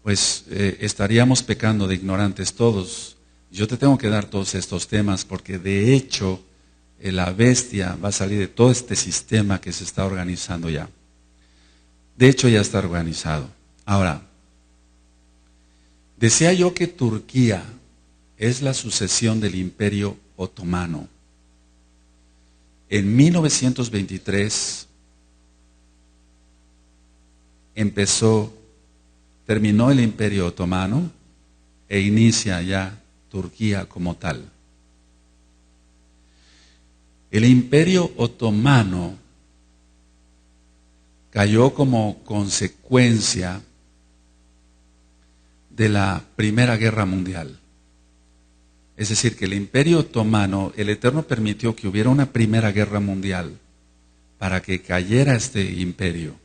pues estaríamos pecando de ignorantes todos. Yo te tengo que dar todos estos temas porque de hecho la bestia va a salir de todo este sistema que se está organizando ya. De hecho ya está organizado. Ahora, decía yo que Turquía es la sucesión del Imperio Otomano. En 1923 terminó el Imperio Otomano e inicia ya Turquía como tal. El Imperio Otomano cayó como consecuencia de la Primera Guerra Mundial. Es decir, que el Imperio Otomano, el Eterno permitió que hubiera una Primera Guerra Mundial para que cayera este imperio.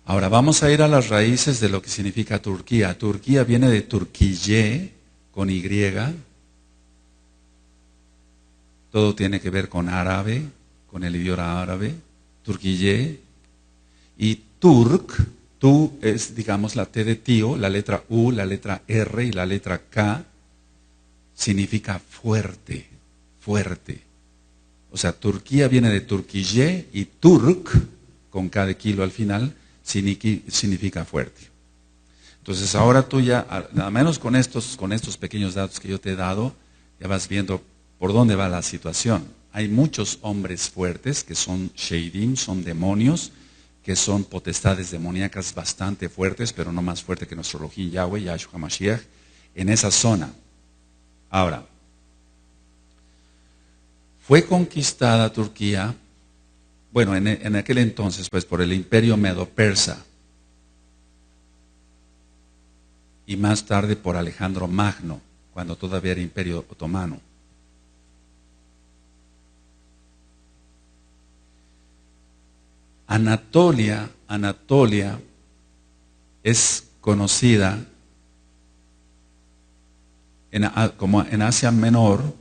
Ahora vamos a ir a las raíces de lo que significa Turquía. Turquía viene de Turquille, con Y. Todo tiene que ver con árabe, con el idioma árabe. Turquille. Y Turk, tú es, digamos, la T de tío, la letra U, la letra R y la letra K, significa fuerte, fuerte. O sea, Turquía viene de Turquille y Turk, con K de kilo al final, significa fuerte. Entonces ahora tú ya, nada menos con estos pequeños datos que yo te he dado, ya vas viendo por dónde va la situación. Hay muchos hombres fuertes que son sheidim, son demonios, que son potestades demoníacas bastante fuertes, pero no más fuerte que nuestro Elohim Yahweh, Yahshua HaMashiach, en esa zona. Ahora, fue conquistada Turquía, bueno, en aquel entonces, pues por el Imperio Medo-Persa, y más tarde por Alejandro Magno, cuando todavía era Imperio Otomano. Anatolia es conocida como en Asia Menor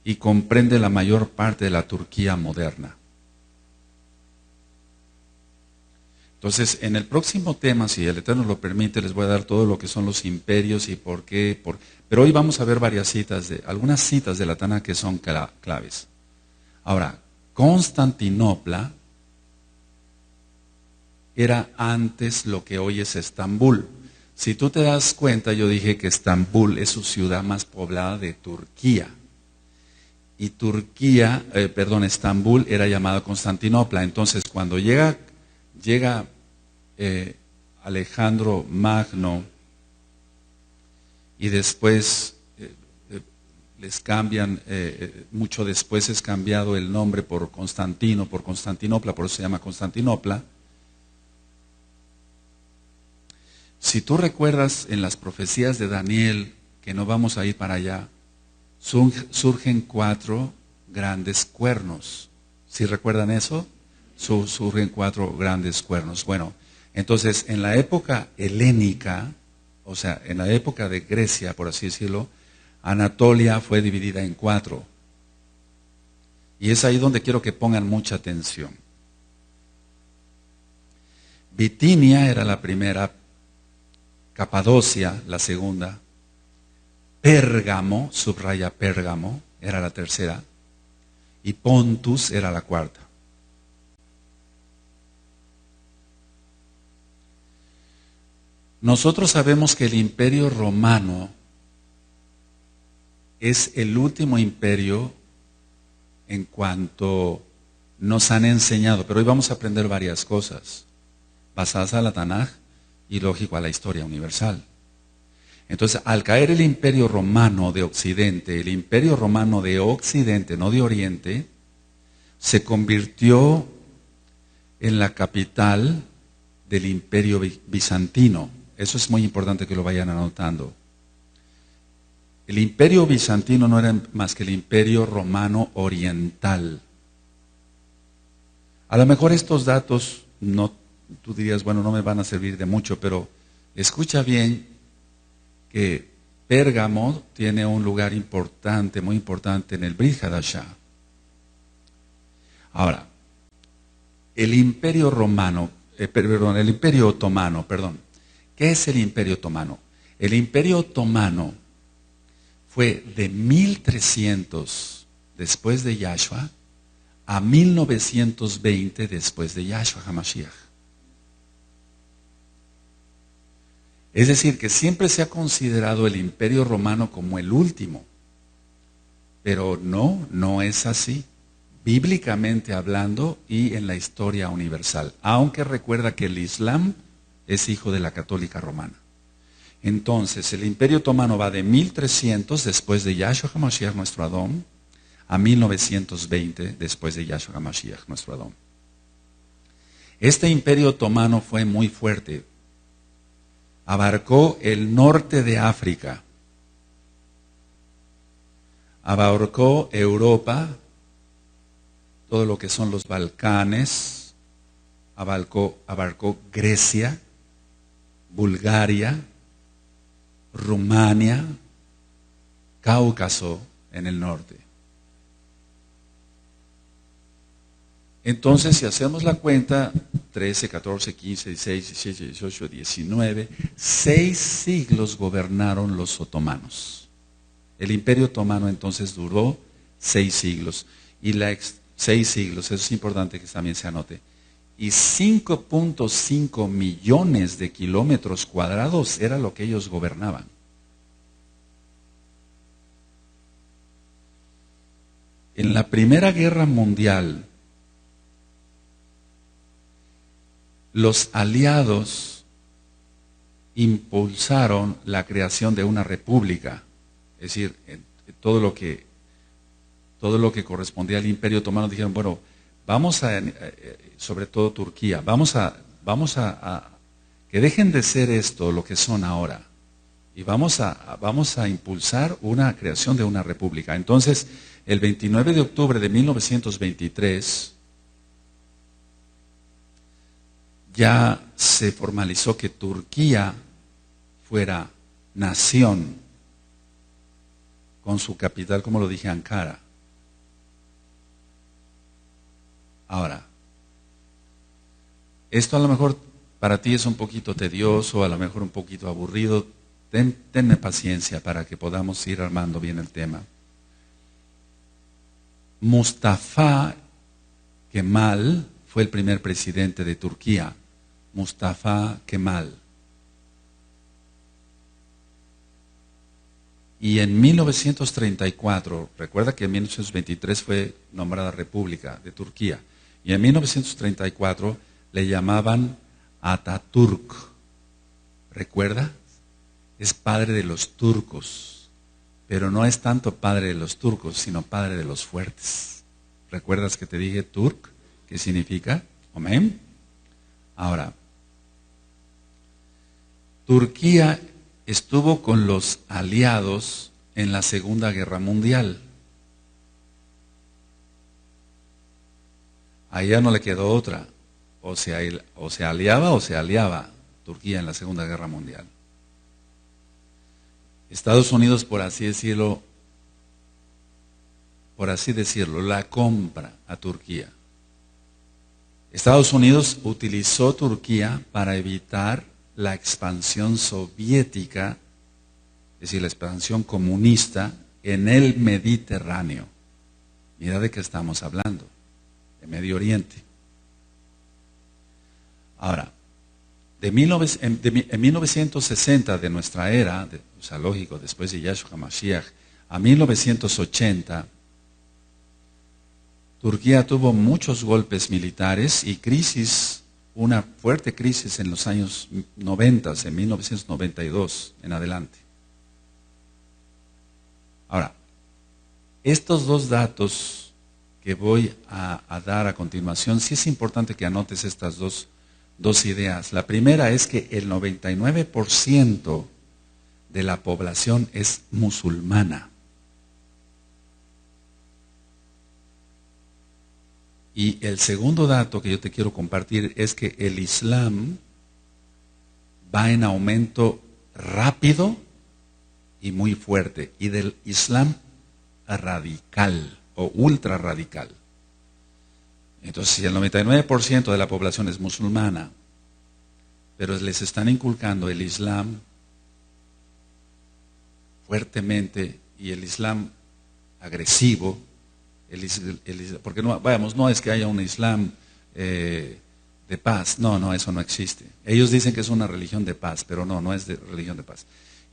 y comprende la mayor parte de la Turquía moderna. Entonces, en el próximo tema, si el Eterno lo permite, les voy a dar todo lo que son los imperios y por qué. Pero hoy vamos a ver algunas citas de la Tanaj que son claves. Ahora, Constantinopla era antes lo que hoy es Estambul. Si tú te das cuenta, yo dije que Estambul es su ciudad más poblada de Turquía. Y Estambul era llamada Constantinopla. Entonces, cuando llega Alejandro Magno y después les cambian, mucho después es cambiado el nombre por Constantinopla, por eso se llama Constantinopla. Si tú recuerdas en las profecías de Daniel, que no vamos a ir para allá, surgen 4 grandes cuernos. ¿Sí recuerdan eso? Surgen 4 grandes cuernos. Bueno, entonces en la época helénica, o sea, en la época de Grecia, por así decirlo, Anatolia fue dividida en 4. Y es ahí donde quiero que pongan mucha atención. Bitinia era la primera, Capadocia la segunda, Pérgamo, subraya Pérgamo, era la tercera, y Pontus era la cuarta. Nosotros sabemos que el Imperio Romano es el último imperio en cuanto nos han enseñado, pero hoy vamos a aprender varias cosas basadas a la Tanaj y lógico a la historia universal. Entonces, al caer el Imperio Romano de Occidente, el Imperio Romano de Occidente, no de Oriente, se convirtió en la capital del Imperio Bizantino. Eso es muy importante que lo vayan anotando. El Imperio Bizantino no era más que el Imperio Romano Oriental. A lo mejor estos datos, tú dirías, bueno, no me van a servir de mucho, pero escucha bien que Pérgamo tiene un lugar importante, muy importante en el Brit Hadashah. Ahora, el Imperio Romano, el Imperio Otomano, perdón. ¿Qué es el Imperio Otomano? El Imperio Otomano fue de 1300 después de Yahshua a 1920 después de Yahshua HaMashiach. Es decir, que siempre se ha considerado el Imperio Romano como el último. Pero no es así. Bíblicamente hablando y en la historia universal. Aunque recuerda que el Islam es hijo de la Católica Romana. Entonces, el Imperio Otomano va de 1300 después de Yahshua HaMashiach, nuestro Adón, a 1920 después de Yahshua HaMashiach, nuestro Adón. Este Imperio Otomano fue muy fuerte. Abarcó el norte de África. Abarcó Europa, todo lo que son los Balcanes, abarcó Grecia, Bulgaria, Rumania, Cáucaso en el norte. Entonces, si hacemos la cuenta, 13, 14, 15, 16, 17, 18, 19, 6 siglos gobernaron los otomanos. El Imperio Otomano entonces duró 6 siglos. Y 6 siglos, eso es importante que también se anote. Y 5.5 millones de kilómetros cuadrados era lo que ellos gobernaban. En la Primera Guerra Mundial, los aliados impulsaron la creación de una república. Es decir, todo lo que correspondía al Imperio Otomano dijeron, bueno, vamos a, sobre todo Turquía, vamos a que dejen de ser esto lo que son ahora y vamos a impulsar una creación de una república. Entonces, el 29 de octubre de 1923 ya se formalizó que Turquía fuera nación con su capital, como lo dije, Ankara. Ahora, esto a lo mejor para ti es un poquito tedioso, a lo mejor un poquito aburrido. Tenme paciencia para que podamos ir armando bien el tema. Mustafa Kemal fue el primer presidente de Turquía. Mustafa Kemal. Y en 1934, recuerda que en 1923 fue nombrada República de Turquía, y en 1934 le llamaban Atatürk. ¿Recuerda? Es padre de los turcos, pero no es tanto padre de los turcos, sino padre de los fuertes. ¿Recuerdas que te dije Turk? ¿Qué significa? Amén. Ahora, Turquía estuvo con los aliados en la Segunda Guerra Mundial. A ella no le quedó otra. O se aliaba Turquía en la Segunda Guerra Mundial. Estados Unidos, por así decirlo, la compra a Turquía. Estados Unidos utilizó Turquía para evitar la expansión soviética, es decir, la expansión comunista en el Mediterráneo. Mira de qué estamos hablando, de Medio Oriente. Ahora, en 1960 de nuestra era, o sea, lógico, después de Yahshua HaMashiach, a 1980, Turquía tuvo muchos golpes militares y crisis, una fuerte crisis en los años 90, en 1992 en adelante. Ahora, estos dos datos que voy a dar a continuación, sí es importante que anotes estas dos ideas. La primera es que el 99% de la población es musulmana. Y el segundo dato que yo te quiero compartir es que el Islam va en aumento rápido y muy fuerte, y del Islam radical o ultra radical. Entonces, si el 99% de la población es musulmana pero les están inculcando el Islam fuertemente, y el Islam agresivo, porque no, vamos, no es que haya un Islam de paz, no, eso no existe. Ellos dicen que es una religión de paz, pero no es de religión de paz.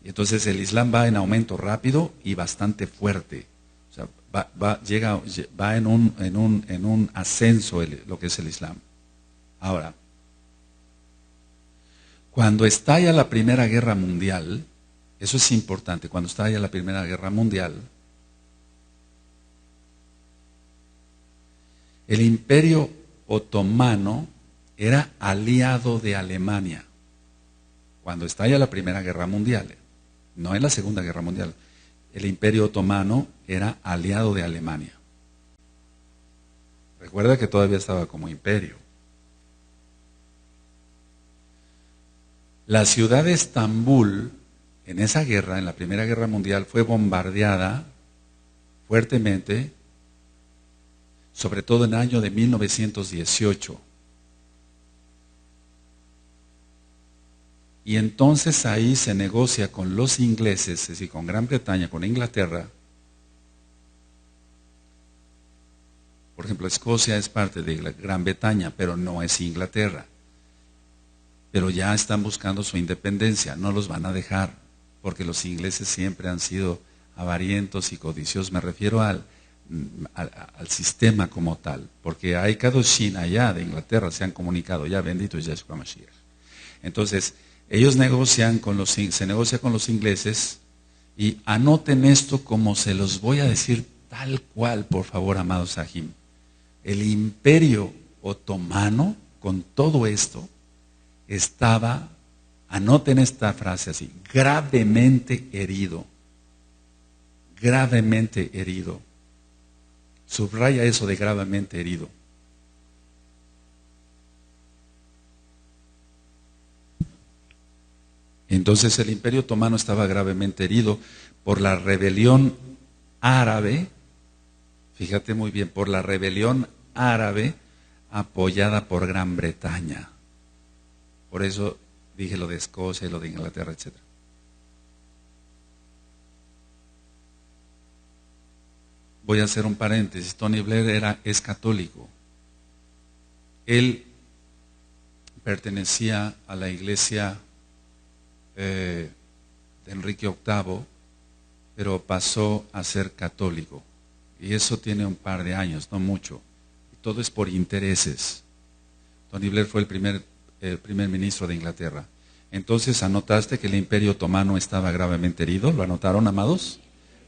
Y entonces el Islam va en aumento rápido y bastante fuerte. O sea, va en un ascenso lo que es el Islam. Ahora, cuando estalla la Primera Guerra Mundial, eso es importante, cuando estalla la Primera Guerra Mundial, el Imperio Otomano era aliado de Alemania. Cuando estalla la Primera Guerra Mundial, no en la Segunda Guerra Mundial, el Imperio Otomano era aliado de Alemania. Recuerda que todavía estaba como imperio. La ciudad de Estambul, en esa guerra, en la Primera Guerra Mundial, fue bombardeada fuertemente, sobre todo en el año de 1918. Y entonces ahí se negocia con los ingleses, es decir, con Gran Bretaña, con Inglaterra. Por ejemplo, Escocia es parte de Gran Bretaña, pero no es Inglaterra. Pero ya están buscando su independencia, no los van a dejar, porque los ingleses siempre han sido avarientos y codiciosos. Me refiero al sistema como tal, porque hay Kadoshin allá de Inglaterra, se han comunicado, ya bendito Yahshua Mashiach. Entonces, ellos se negocia con los ingleses, y anoten esto como se los voy a decir tal cual, por favor, amados Sahim. El Imperio Otomano, con todo esto, estaba, anoten esta frase así, gravemente herido. Gravemente herido. Subraya eso de gravemente herido. Entonces el Imperio Otomano estaba gravemente herido por la rebelión árabe, fíjate muy bien, por la rebelión árabe apoyada por Gran Bretaña. Por eso dije lo de Escocia y lo de Inglaterra, etc. Voy a hacer un paréntesis. Tony Blair es católico. Él pertenecía a la iglesia de Enrique VIII, pero pasó a ser católico. Y eso tiene un par de años, no mucho. Y todo es por intereses. Tony Blair fue el primer ministro de Inglaterra. Entonces, ¿anotaste que el Imperio Otomano estaba gravemente herido? ¿Lo anotaron, amados?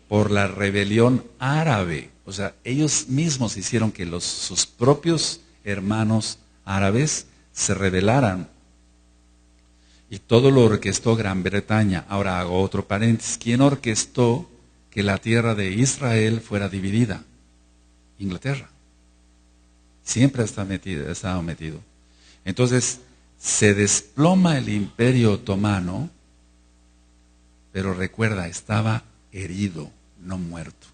Por la rebelión árabe. O sea, ellos mismos hicieron que sus propios hermanos árabes se rebelaran. Y todo lo orquestó Gran Bretaña. Ahora hago otro paréntesis. ¿Quién orquestó que la tierra de Israel fuera dividida? Inglaterra. Siempre ha estado metido. Entonces, se desploma el Imperio Otomano, pero recuerda, estaba herido, no muerto.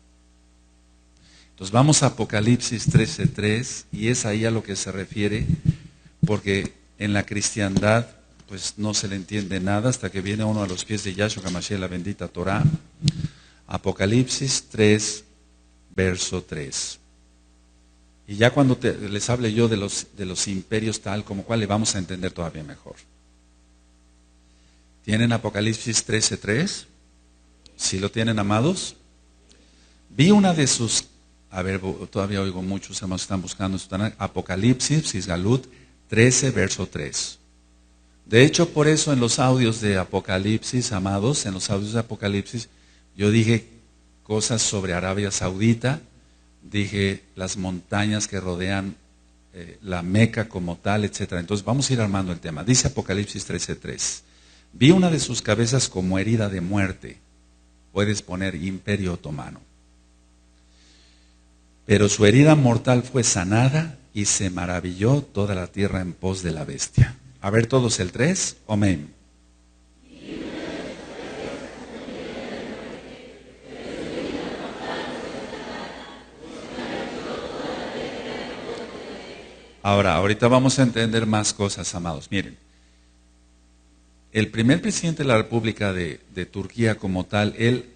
Entonces vamos a Apocalipsis 13:3, y es ahí a lo que se refiere, porque en la cristiandad pues no se le entiende nada hasta que viene uno a los pies de Yahshua HaMashiach, la bendita Torah. Apocalipsis 3, verso 3. Y ya cuando les hable yo de los imperios tal como cual, le vamos a entender todavía mejor. ¿Tienen Apocalipsis 13:3? ¿Sí lo tienen, amados? Vi una de sus, todavía oigo muchos hermanos que están buscando, Apocalipsis, Sisgalut 13, verso 3. De hecho, por eso en los audios de Apocalipsis, amados, en los audios de Apocalipsis, yo dije cosas sobre Arabia Saudita, dije las montañas que rodean la Meca como tal, etc. Entonces vamos a ir armando el tema. Dice Apocalipsis 13:3. Vi una de sus cabezas como herida de muerte. Puedes poner Imperio Otomano. Pero su herida mortal fue sanada y se maravilló toda la tierra en pos de la bestia. A ver todos el 3, amén. Ahora, ahorita vamos a entender más cosas, amados. Miren, el primer presidente de la República de Turquía como tal, él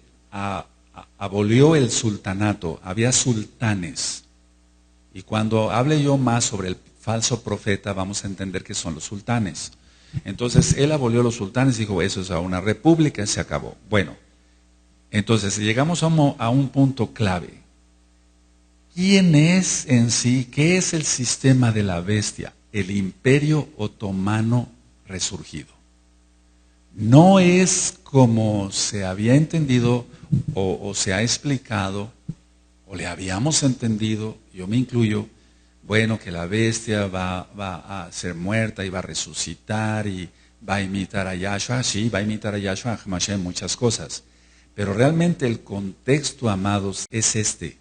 abolió el sultanato, había sultanes. Y cuando hable yo más sobre el falso profeta, vamos a entender que son los sultanes. Entonces, él abolió los sultanes y dijo, eso es una república y se acabó. Bueno, entonces llegamos a un punto clave. ¿Quién es en sí? ¿Qué es el sistema de la bestia? El Imperio Otomano resurgido. No es como se había entendido o se ha explicado, o le habíamos entendido, yo me incluyo, bueno, que la bestia va a ser muerta y va a resucitar y va a imitar a Yahshua, sí, va a imitar a Yahshua, a Hamashiach, muchas cosas. Pero realmente el contexto, amados, es este,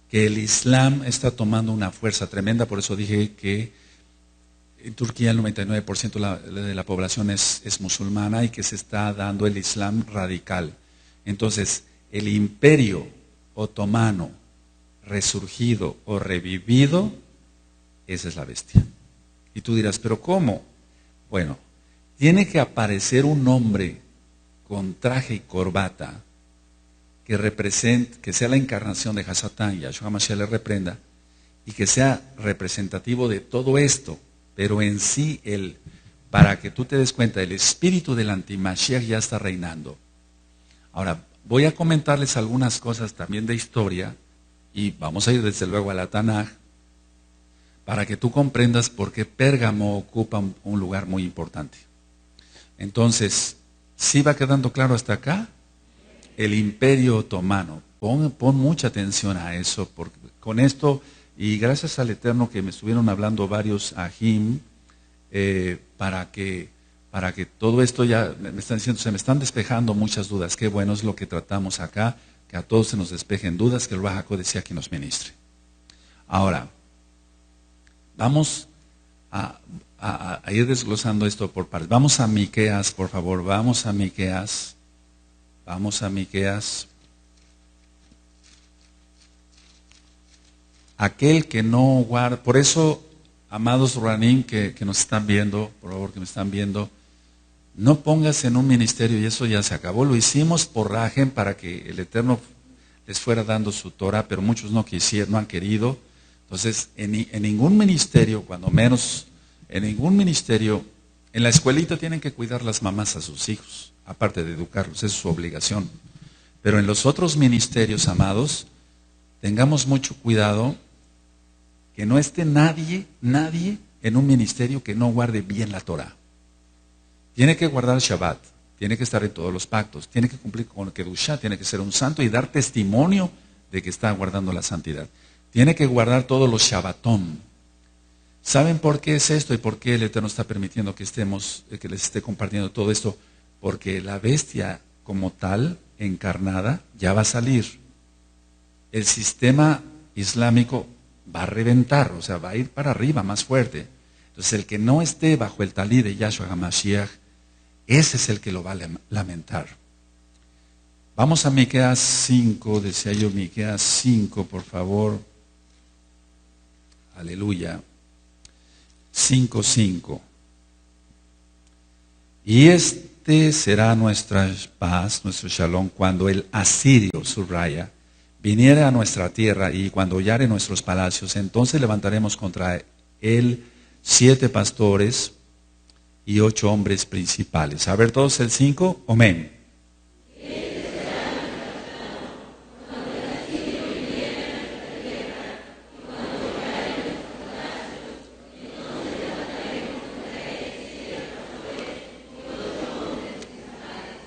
que el Islam está tomando una fuerza tremenda, por eso dije que en Turquía el 99% de la población es musulmana y que se está dando el Islam radical. Entonces, el Imperio Otomano resurgido o revivido, esa es la bestia. Y tú dirás, ¿pero cómo? Bueno, tiene que aparecer un hombre con traje y corbata que represente, que sea la encarnación de Hasatán y Yahshua Mashiach le reprenda, y que sea representativo de todo esto, pero en sí, para que tú te des cuenta, el espíritu del antimashiach ya está reinando. Ahora, voy a comentarles algunas cosas también de historia, y vamos a ir desde luego a la Tanaj, para que tú comprendas por qué Pérgamo ocupa un lugar muy importante. Entonces, ¿sí va quedando claro hasta acá? El Imperio Otomano. Pon mucha atención a eso, porque con esto, y gracias al Eterno que me estuvieron hablando varios ajim, para que todo esto ya, me están diciendo, se me están despejando muchas dudas. Qué bueno es lo que tratamos acá, que a todos se nos despejen dudas, que el Ruach HaKodesh sea quien nos ministre. Ahora, vamos a ir desglosando esto por partes. Vamos a Miqueas, por favor, vamos a Miqueas. Vamos a Miqueas. Aquel que no guarda, por eso, amados Ranim que nos están viendo, por favor que me están viendo, no pongas en un ministerio, y eso ya se acabó, lo hicimos por Rajem para que el Eterno les fuera dando su Torah, pero muchos no quisieron, no han querido. Entonces, en ningún ministerio, cuando menos, en ningún ministerio, en la escuelita tienen que cuidar las mamás a sus hijos, aparte de educarlos, esa es su obligación. Pero en los otros ministerios, amados, tengamos mucho cuidado que no esté nadie en un ministerio que no guarde bien la Torah. Tiene que guardar Shabbat, tiene que estar en todos los pactos, tiene que cumplir con Kedushá, tiene que ser un santo y dar testimonio de que está guardando la santidad. Tiene que guardar todos los Shabbatón. ¿Saben por qué es esto y por qué el Eterno está permitiendo que les esté compartiendo todo esto? Porque la bestia como tal, encarnada, ya va a salir. El sistema islámico va a reventar, o sea, va a ir para arriba más fuerte. Entonces, el que no esté bajo el talí de Yahshua HaMashiach, ese es el que lo va a lamentar. Vamos a Miqueas 5, decía yo, Miqueas 5, por favor. Aleluya. 5:5. Y este será nuestra paz, nuestro shalom, cuando el asirio, subraya, viniere a nuestra tierra y cuando hollare nuestros palacios, entonces levantaremos contra él 7 pastores y 8 hombres principales. A ver todos el 5, amén.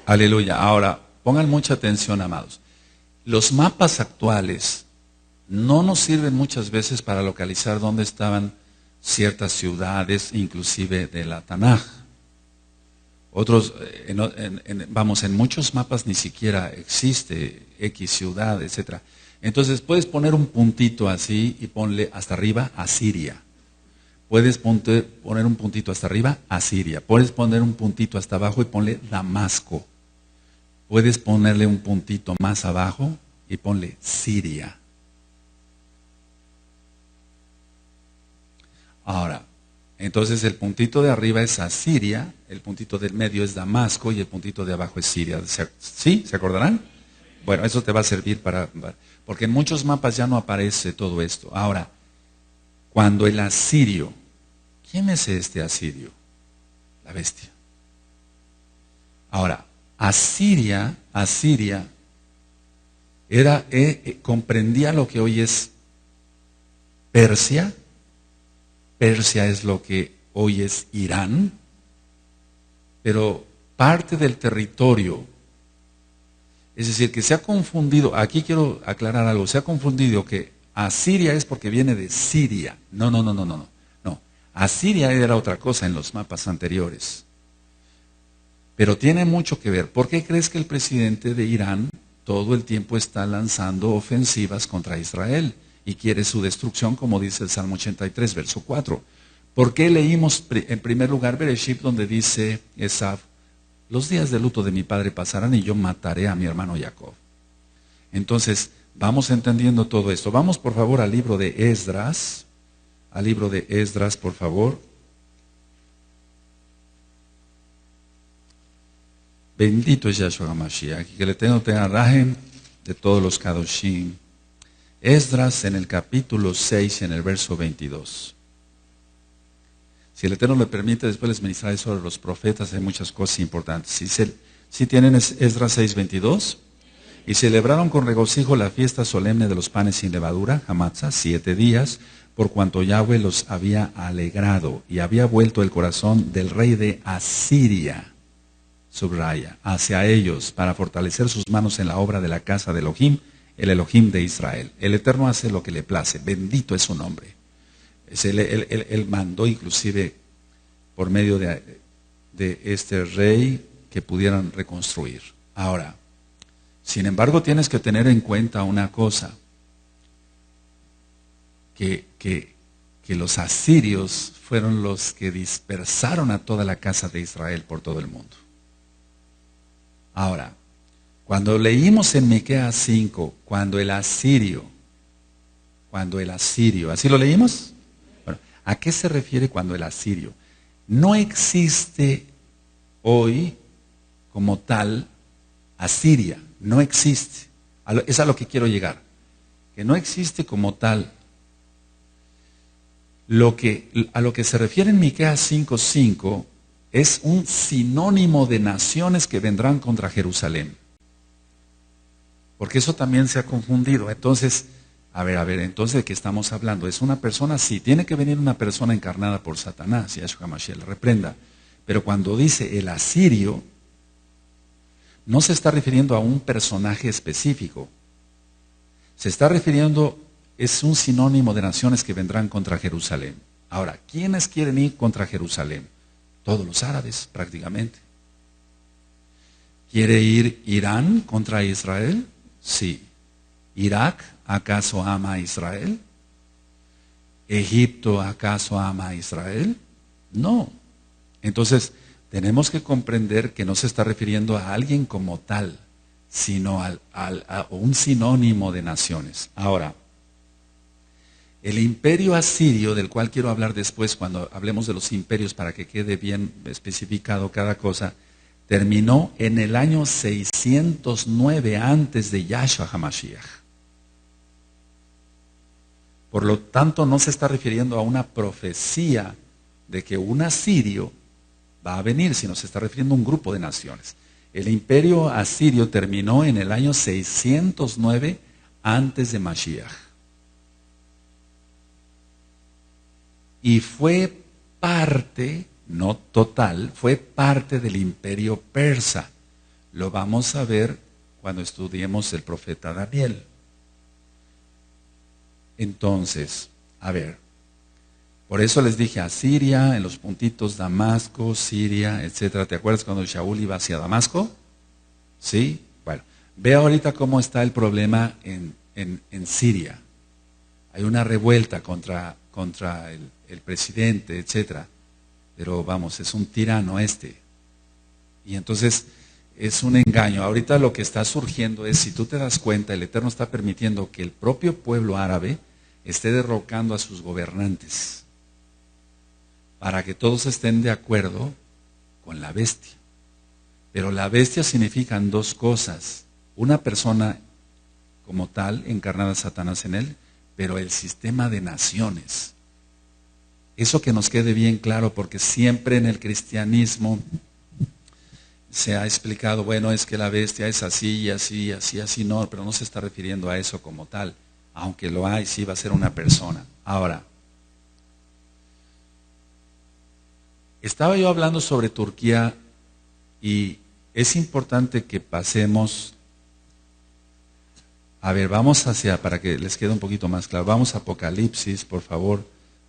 Aleluya. Ahora, pongan mucha atención, amados. Los mapas actuales no nos sirven muchas veces para localizar dónde estaban ciertas ciudades, inclusive de la Tanaj. Otros, en muchos mapas ni siquiera existe X ciudad, etc. Entonces puedes poner un puntito así y ponle hasta arriba Asiria. Puedes poner un puntito hasta arriba Asiria. Puedes poner un puntito hasta abajo y ponle Damasco. Puedes ponerle un puntito más abajo y ponle Siria. Ahora, Entonces el puntito de arriba es Asiria, el puntito del medio es Damasco y el puntito de abajo es Siria. ¿Sí? ¿Se acordarán? Bueno, eso te va a servir porque en muchos mapas ya no aparece todo esto. Ahora, cuando el asirio, ¿quién es este asirio? La bestia. Ahora, Asiria comprendía lo que hoy es Persia. Persia es lo que hoy es Irán, pero parte del territorio, es decir, que se ha confundido, aquí quiero aclarar algo, se ha confundido que Asiria es porque viene de Siria. No. Asiria era otra cosa en los mapas anteriores, pero tiene mucho que ver. ¿Por qué crees que el presidente de Irán todo el tiempo está lanzando ofensivas contra Israel y quiere su destrucción, como dice el Salmo 83, verso 4? ¿Por qué leímos en primer lugar Bereshit, donde dice Esaf, los días de luto de mi padre pasarán y yo mataré a mi hermano Jacob? Entonces, vamos entendiendo todo esto. Vamos por favor al libro de Esdras, por favor. Bendito es Yahshua HaMashiach, que el Eterno tenga rajem de todos los Kadoshim. Esdras en el capítulo 6, en el verso 22. Si el Eterno le permite, después les ministraré sobre los profetas, hay muchas cosas importantes. Si tienen Esdras 6, 22. Y celebraron con regocijo la fiesta solemne de los panes sin levadura, Hamatzah, 7 días, por cuanto Yahweh los había alegrado y había vuelto el corazón del rey de Asiria, subraya, hacia ellos, para fortalecer sus manos en la obra de la casa de Elohim, el Elohim de Israel. El Eterno hace lo que le place, bendito es su nombre. Él mandó inclusive por medio de este rey que pudieran reconstruir. Ahora, sin embargo, tienes que tener en cuenta una cosa, que los asirios fueron los que dispersaron a toda la casa de Israel por todo el mundo. Ahora, cuando leímos en Miqueas 5, cuando el asirio, ¿así lo leímos? Bueno, ¿a qué se refiere cuando el asirio? No existe hoy como tal Asiria, no existe. Es a lo que quiero llegar, que no existe como tal. A lo que se refiere en Miqueas 5:5 es un sinónimo de naciones que vendrán contra Jerusalén. Porque eso también se ha confundido. Entonces, entonces ¿de qué estamos hablando? ¿Es una persona? Sí, tiene que venir una persona encarnada por Satanás, Yahshua HaMashiach le reprenda. Pero cuando dice el asirio, no se está refiriendo a un personaje específico. Se está refiriendo, es un sinónimo de naciones que vendrán contra Jerusalén. Ahora, ¿quiénes quieren ir contra Jerusalén? Todos los árabes, prácticamente. ¿Quiere ir Irán contra Israel? Sí. ¿Irak acaso ama a Israel? ¿Egipto acaso ama a Israel? No. Entonces, tenemos que comprender que no se está refiriendo a alguien como tal, sino a un sinónimo de naciones. Ahora, el imperio asirio, del cual quiero hablar después cuando hablemos de los imperios para que quede bien especificado cada cosa, terminó en el año 609 antes de Yahshua HaMashiach. Por lo tanto, no se está refiriendo a una profecía de que un asirio va a venir, sino se está refiriendo a un grupo de naciones. El imperio asirio terminó en el año 609 antes de Mashiach. Y fue parte, no total, fue parte del imperio persa. Lo vamos a ver cuando estudiemos el profeta Daniel. Entonces, por eso les dije Asiria, en los puntitos Damasco, Siria, etcétera. ¿Te acuerdas cuando Shaul iba hacia Damasco? ¿Sí? Bueno, ve ahorita cómo está el problema en Siria. Hay una revuelta contra el presidente, etcétera. Pero vamos, es un tirano este. Y entonces es un engaño. Ahorita lo que está surgiendo es, si tú te das cuenta, el Eterno está permitiendo que el propio pueblo árabe esté derrocando a sus gobernantes para que todos estén de acuerdo con la bestia. Pero la bestia significan dos cosas: una persona como tal, encarnada Satanás en él, pero el sistema de naciones. Eso que nos quede bien claro, porque siempre en el cristianismo se ha explicado, bueno, es que la bestia es así y así, así, así, no, pero no se está refiriendo a eso como tal. Aunque lo hay, sí va a ser una persona. Ahora, estaba yo hablando sobre Turquía y es importante que pasemos, a ver, vamos para que les quede un poquito más claro, vamos a Apocalipsis, por favor,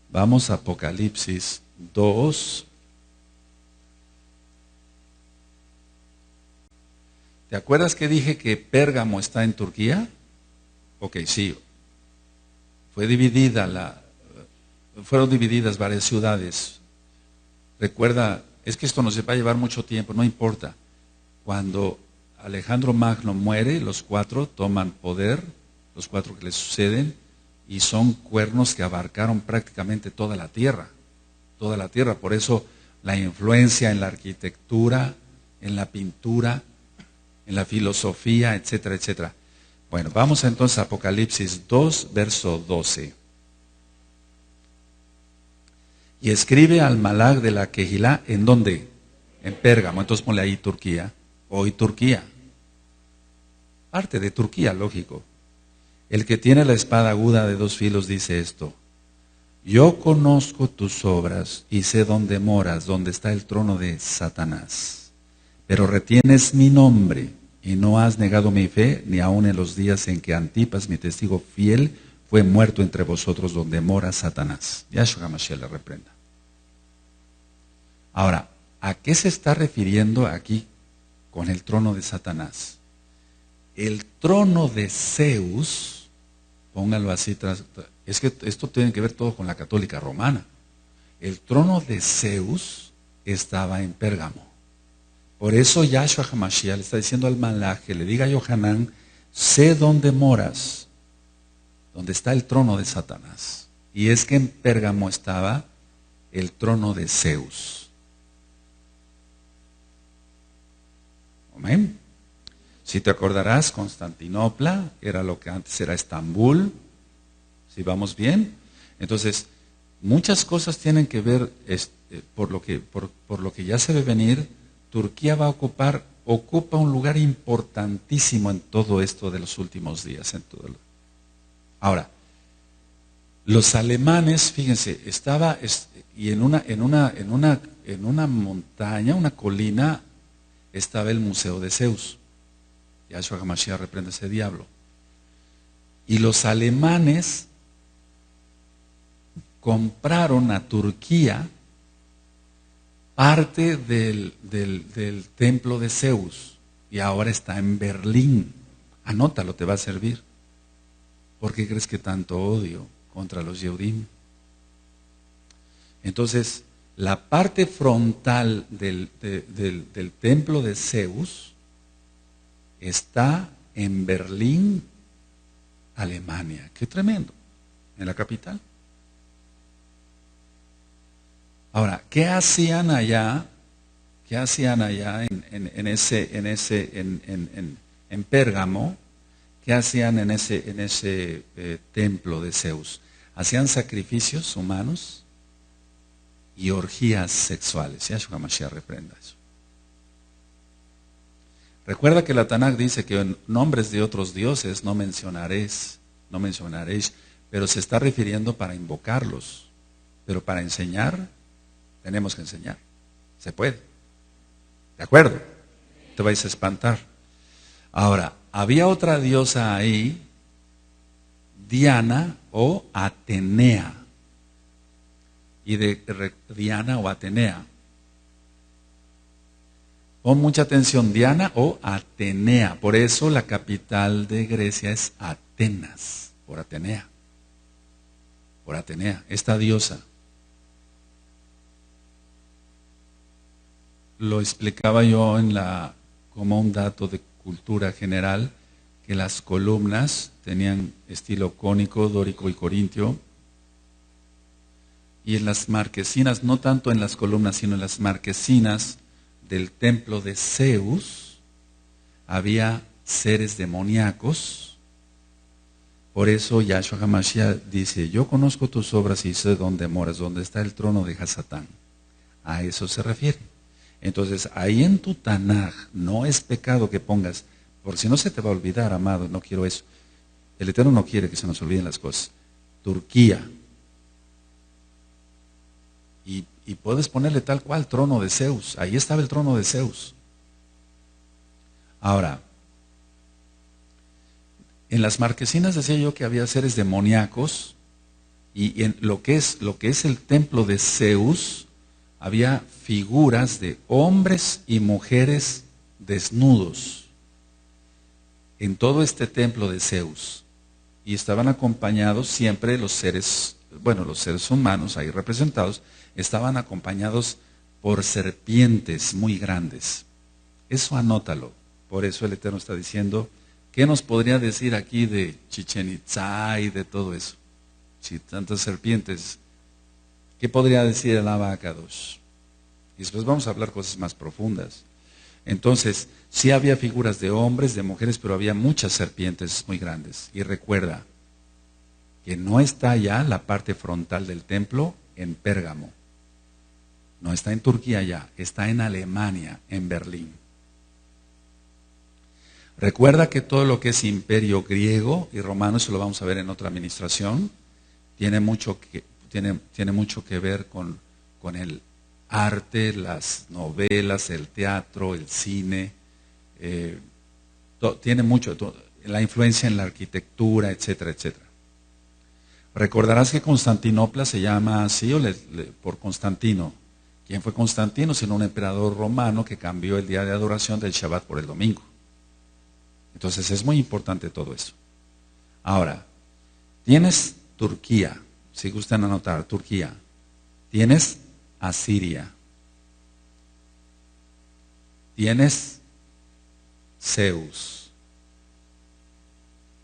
vamos a Apocalipsis 2. ¿Te acuerdas que dije que Pérgamo está en Turquía? Ok, sí. Fueron divididas varias ciudades. Recuerda, es que esto nos va a llevar mucho tiempo, no importa. Cuando Alejandro Magno muere, los 4 toman poder, los 4 que le suceden, y son cuernos que abarcaron prácticamente toda la tierra. Toda la tierra. Por eso la influencia en la arquitectura, en la pintura, en la filosofía, etcétera, etcétera. Bueno, vamos entonces a Apocalipsis 2, verso 12. Y escribe al Malach de la Kehilá, ¿en dónde? En Pérgamo. Entonces ponle ahí Turquía. Hoy Turquía. Parte de Turquía, lógico. El que tiene la espada aguda de 2 filos dice esto: yo conozco tus obras y sé dónde moras, donde está el trono de Satanás. Pero retienes mi nombre y no has negado mi fe, ni aun en los días en que Antipas, mi testigo fiel, fue muerto entre vosotros, donde mora Satanás. Yahshua HaMashiach le reprenda. Ahora, ¿a qué se está refiriendo aquí con el trono de Satanás? El trono de Zeus, póngalo así, es que esto tiene que ver todo con la católica romana. El trono de Zeus estaba en Pérgamo. Por eso Yahshua HaMashiach le está diciendo al Malach que le diga a Yohanan: sé dónde moras, donde está el trono de Satanás. Y es que en Pérgamo estaba el trono de Zeus. Amén. Si te acordarás, Constantinopla era lo que antes era Estambul. ¿Sí vamos bien? Entonces, muchas cosas tienen que ver, por lo que ya se ve venir. Turquía ocupa un lugar importantísimo en todo esto de los últimos días. Ahora, los alemanes, fíjense, y en una montaña, una colina, estaba el Museo de Zeus. Yahshua HaMashiach reprende ese diablo. Y los alemanes compraron a Turquía parte del templo de Zeus, y ahora está en Berlín. Anótalo, te va a servir. ¿Por qué crees que tanto odio contra los Yehudim? Entonces, la parte frontal del templo de Zeus está en Berlín, Alemania. Qué tremendo, en la capital. Ahora, ¿qué hacían allá? ¿Qué hacían allá en Pérgamo? ¿Qué hacían en ese templo de Zeus? Hacían sacrificios humanos y orgías sexuales. Yahshua HaMashiach reprenda eso. Recuerda que la Tanakh dice que en nombres de otros dioses no mencionaréis, pero se está refiriendo para invocarlos. Pero para enseñar, tenemos que enseñar. Se puede. ¿De acuerdo? Te vais a espantar. Ahora, había otra diosa ahí, Diana o Atenea. Y Diana o Atenea. Pon mucha atención, Diana o Atenea. Por eso la capital de Grecia es Atenas, por Atenea. Por Atenea, esta diosa. Lo explicaba yo como un dato de cultura general, que las columnas tenían estilo cónico, dórico y corintio. Y en las marquesinas, no tanto en las columnas, sino en las marquesinas del templo de Zeus, había seres demoníacos. Por eso Yahshua HaMashiach dice, yo conozco tus obras y sé dónde moras, dónde está el trono de Hasatán. A eso se refiere. Entonces, ahí en tu Tanaj no es pecado que pongas, porque si no se te va a olvidar, amado, no quiero eso. El Eterno no quiere que se nos olviden las cosas. Turquía. Y puedes ponerle tal cual, trono de Zeus. Ahí estaba el trono de Zeus. Ahora, en las marquesinas decía yo que había seres demoníacos, y en lo que es el templo de Zeus, había figuras de hombres y mujeres desnudos en todo este templo de Zeus. Y estaban acompañados siempre los seres humanos ahí representados, estaban acompañados por serpientes muy grandes. Eso anótalo. Por eso el Eterno está diciendo, ¿qué nos podría decir aquí de Chichén Itzá y de todo eso? Si tantas serpientes, ¿qué podría decir el Abba Akadosh? Y después vamos a hablar cosas más profundas. Entonces, sí había figuras de hombres, de mujeres, pero había muchas serpientes muy grandes. Y recuerda que no está ya la parte frontal del templo en Pérgamo. No está en Turquía ya, está en Alemania, en Berlín. Recuerda que todo lo que es imperio griego y romano, eso lo vamos a ver en otra administración, tiene mucho que ver con el arte, las novelas, el teatro, el cine, tiene mucho, la influencia en la arquitectura, etcétera, etcétera. Recordarás que Constantinopla se llama así por Constantino. ¿Quién fue Constantino? Sino un emperador romano que cambió el día de adoración del Shabbat por el domingo. Entonces es muy importante todo eso. Ahora, tienes Turquía, si gustan anotar, Turquía. Tienes Asiria. Tienes Zeus.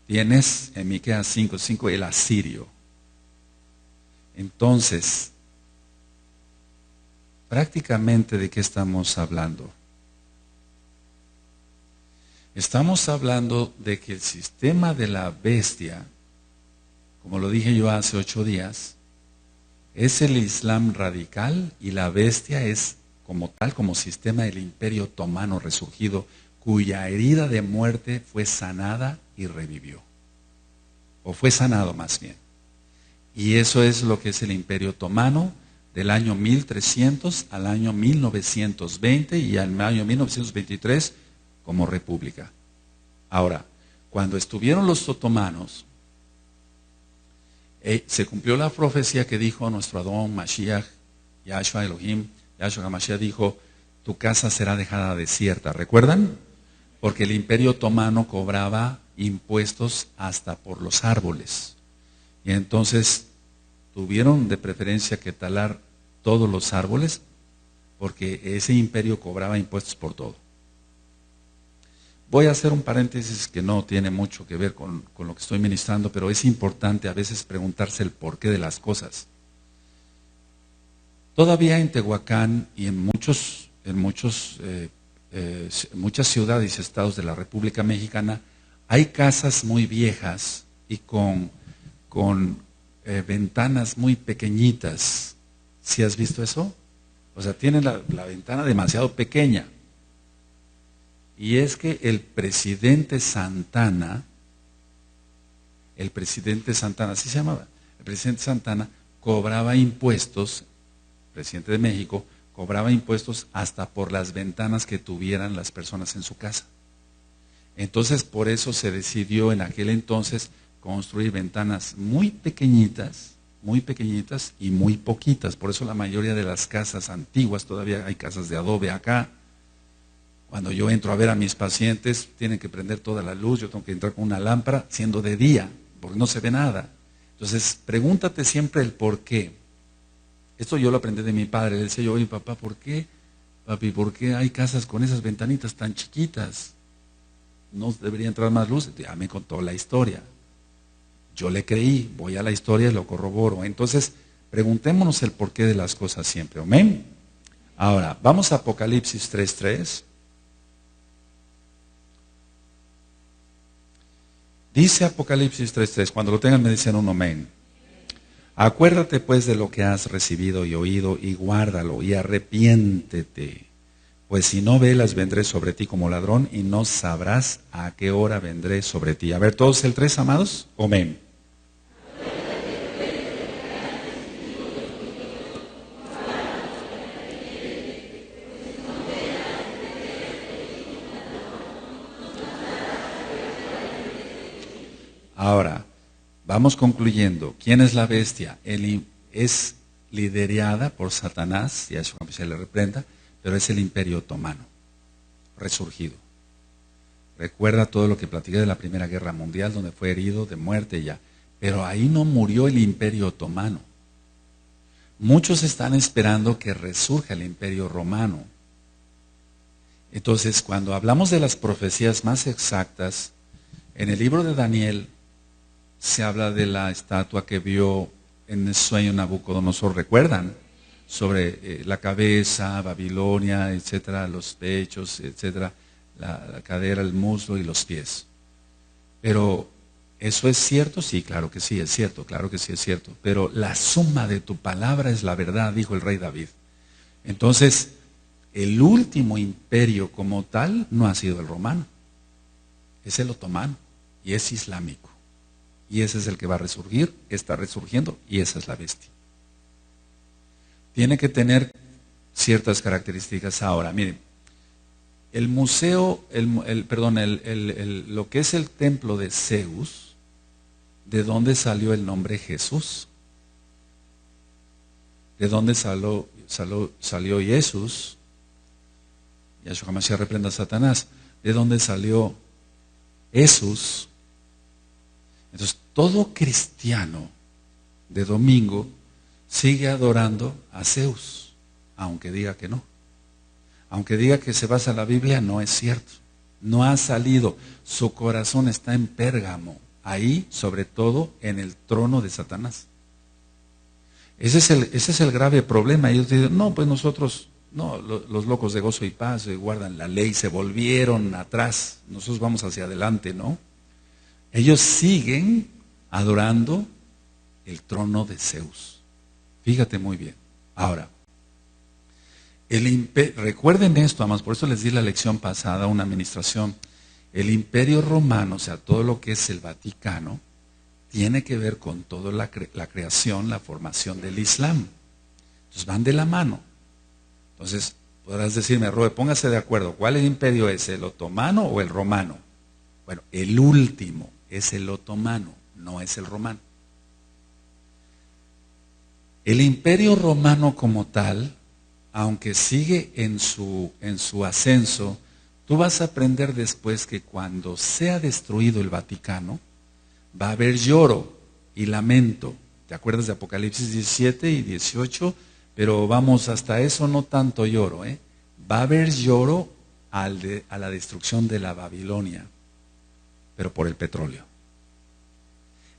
Tienes en Miqueas 5:5 el asirio. Entonces, prácticamente ¿de qué estamos hablando? Estamos hablando de que el sistema de la bestia, como lo dije yo hace 8 días, es el Islam radical y la bestia es como tal, como sistema del Imperio Otomano resurgido, cuya herida de muerte fue sanada y revivió. O fue sanado más bien. Y eso es lo que es el Imperio Otomano del año 1300 al año 1920 y al año 1923 como república. Ahora, cuando estuvieron los otomanos, se cumplió la profecía que dijo nuestro Adón, Mashiach, Yahshua Elohim, Yahshua HaMashiach dijo, tu casa será dejada desierta. ¿Recuerdan? Porque el Imperio Otomano cobraba impuestos hasta por los árboles. Y entonces tuvieron de preferencia que talar todos los árboles, porque ese imperio cobraba impuestos por todo. Voy a hacer un paréntesis que no tiene mucho que ver con lo que estoy ministrando, pero es importante a veces preguntarse el porqué de las cosas. Todavía en Tehuacán y en muchas ciudades y estados de la República Mexicana hay casas muy viejas y con ventanas muy pequeñitas. ¿Sí has visto eso? O sea, tienen la ventana demasiado pequeña. Y es que el presidente Santana, así se llamaba, el presidente Santana cobraba impuestos, presidente de México, cobraba impuestos hasta por las ventanas que tuvieran las personas en su casa. Entonces, por eso se decidió en aquel entonces construir ventanas muy pequeñitas y muy poquitas. Por eso la mayoría de las casas antiguas, todavía hay casas de adobe acá. Cuando yo entro a ver a mis pacientes, tienen que prender toda la luz, yo tengo que entrar con una lámpara, siendo de día, porque no se ve nada. Entonces, pregúntate siempre el por qué. Esto yo lo aprendí de mi padre. Le decía yo, oye papá, ¿por qué? Papi, ¿por qué hay casas con esas ventanitas tan chiquitas? ¿No debería entrar más luz? Ya me contó la historia. Yo le creí, voy a la historia y lo corroboro. Entonces, Preguntémonos el porqué de las cosas siempre. Amén. Ahora, vamos a Apocalipsis 3:3. Dice Apocalipsis 3:3, cuando lo tengan me dicen un amén. Acuérdate pues de lo que has recibido y oído y guárdalo y arrepiéntete. Pues si no velas vendré sobre ti como ladrón y no sabrás a qué hora vendré sobre ti. A ver, todos el 3, amados. Amén. Ahora, vamos concluyendo. ¿Quién es la bestia? Es liderada por Satanás, y a eso se le reprenda, pero es el Imperio Otomano, resurgido. Recuerda todo lo que platiqué de la Primera Guerra Mundial, donde fue herido de muerte ya. Pero ahí no murió el Imperio Otomano. Muchos están esperando que resurja el Imperio Romano. Entonces, cuando hablamos de las profecías más exactas, en el libro de Daniel se habla de la estatua que vio en el sueño Nabucodonosor, ¿recuerdan? Sobre la cabeza, Babilonia, etcétera, los pechos, etcétera, la cadera, el muslo y los pies. Pero, ¿eso es cierto? Sí, claro que sí, es cierto, claro que sí es cierto. Pero la suma de tu palabra es la verdad, dijo el rey David. Entonces, el último imperio como tal no ha sido el romano, es el otomano y es islámico. Y ese es el que va a resurgir, está resurgiendo y esa es la bestia. Tiene que tener ciertas características. Ahora, miren, el museo, lo que es el templo de Zeus, ¿de dónde salió el nombre Jesús? ¿De dónde salió Jesús? Yahshua Mashiach reprenda a Satanás. ¿De dónde salió Jesús? Entonces, todo cristiano de domingo sigue adorando a Zeus, aunque diga que no. Aunque diga que se basa en la Biblia, no es cierto. No ha salido. Su corazón está en Pérgamo, ahí, sobre todo, en el trono de Satanás. Ese es el grave problema. Ellos dicen, no, pues nosotros, no, los locos de gozo y paz guardan la ley, se volvieron atrás, nosotros vamos hacia adelante, ¿no? Ellos siguen adorando el trono de Zeus. Fíjate muy bien. Ahora, recuerden esto, amados, por eso les di la lección pasada, una administración. El Imperio Romano, o sea, todo lo que es el Vaticano, tiene que ver con toda la creación, la formación del Islam. Entonces van de la mano. Entonces, podrás decirme, Roe, póngase de acuerdo, ¿cuál imperio es, el otomano o el romano? Bueno, el último es el otomano, no es el romano. El Imperio Romano como tal, aunque sigue en su ascenso, tú vas a aprender después que cuando sea destruido el Vaticano, va a haber lloro y lamento. ¿Te acuerdas de Apocalipsis 17 y 18? Pero vamos, hasta eso no tanto lloro. Va a haber lloro a la destrucción de la Babilonia, pero por el petróleo.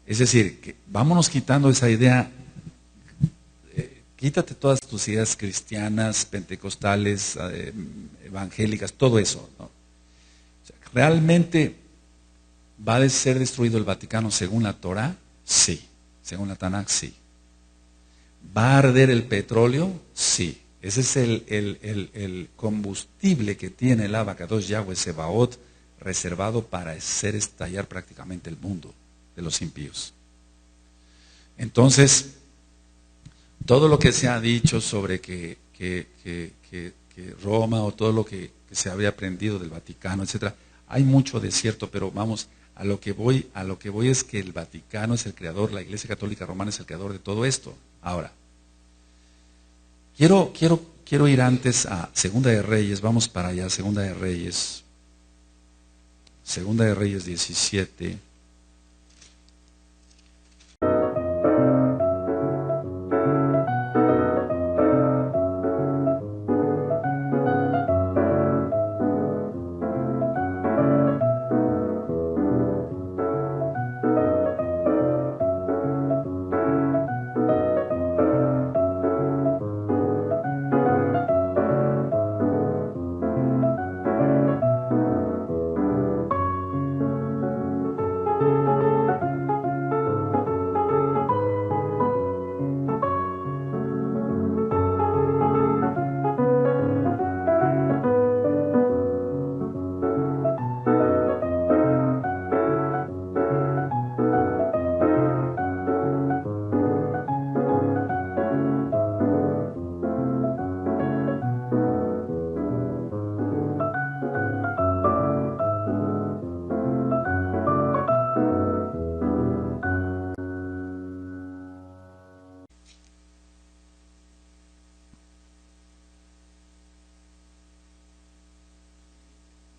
Es decir, que vámonos quitando esa idea. Quítate todas tus ideas cristianas, pentecostales, evangélicas, todo eso, ¿no? O sea, ¿realmente va a ser destruido el Vaticano según la Torah? Sí. Según la Tanakh, sí. ¿Va a arder el petróleo? Sí. Ese es el combustible que tiene el Abacados Yahweh Sebaot reservado para hacer estallar prácticamente el mundo de los impíos. Entonces, todo lo que se ha dicho sobre que Roma o todo lo que se había aprendido del Vaticano, etcétera, hay mucho de cierto, pero vamos, a lo que voy es que el Vaticano es el creador, la Iglesia Católica Romana es el creador de todo esto. Ahora, quiero ir antes a Segunda de Reyes, vamos para allá, Segunda de Reyes 17.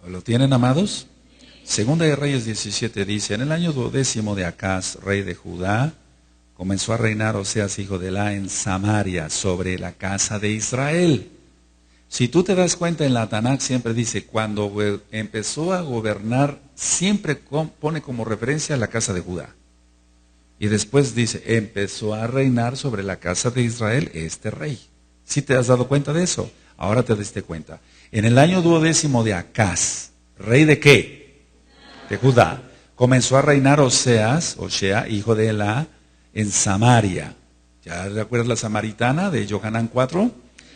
¿Lo tienen, amados? Segunda de Reyes 17 dice, en el año 12º de Acaz, rey de Judá, comenzó a reinar Oseas, hijo de Elá, en Samaria, sobre la casa de Israel. Si tú te das cuenta, en la Tanakh siempre dice, cuando empezó a gobernar, siempre pone como referencia a la casa de Judá. Y después dice, empezó a reinar sobre la casa de Israel este rey. ¿Sí te has dado cuenta de eso? Ahora te diste cuenta. En el año 12º de Acaz, ¿rey de qué? De Judá. Comenzó a reinar Oseas, hijo de Elá, en Samaria. ¿Ya recuerdas la samaritana de Johanán 4?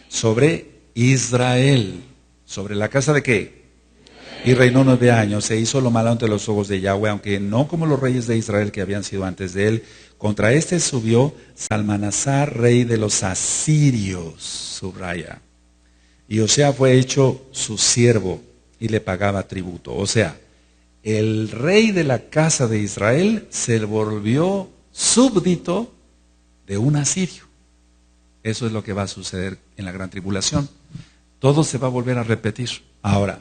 Sobre Israel. ¿Sobre la casa de qué? Y reinó 9 años, se hizo lo malo ante los ojos de Yahweh, aunque no como los reyes de Israel que habían sido antes de él. Contra este subió Salmanasar, rey de los asirios, subraya. Y Osea fue hecho su siervo y le pagaba tributo. O sea, el rey de la casa de Israel se volvió súbdito de un asirio. Eso es lo que va a suceder en la gran tribulación. Todo se va a volver a repetir. Ahora,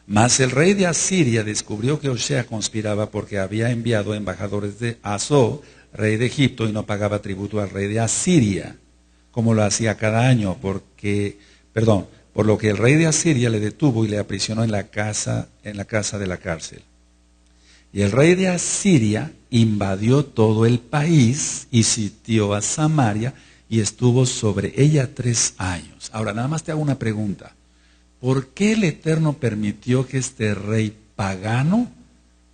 mas el rey de Asiria descubrió que Osea conspiraba porque había enviado embajadores de Asó, rey de Egipto, y no pagaba tributo al rey de Asiria, como lo hacía cada año, por lo que el rey de Asiria le detuvo y le aprisionó en la casa de la cárcel. Y el rey de Asiria invadió todo el país y sitió a Samaria y estuvo sobre ella 3 años. Ahora, nada más te hago una pregunta. ¿Por qué el Eterno permitió que este rey pagano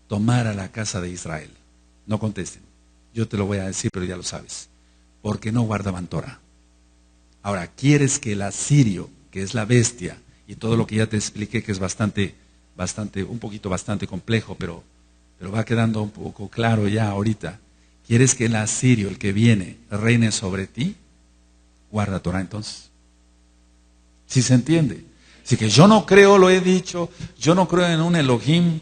tomara la casa de Israel? No contesten. Yo te lo voy a decir, pero ya lo sabes. Porque no guardaban Torah. Ahora, ¿quieres que el asirio, que es la bestia, y todo lo que ya te expliqué, que es bastante complejo, pero va quedando un poco claro ya ahorita. ¿Quieres que el asirio, el que viene, reine sobre ti? Guarda Torah entonces. ¿Sí se entiende? Así que yo no creo, lo he dicho, yo no creo en un Elohim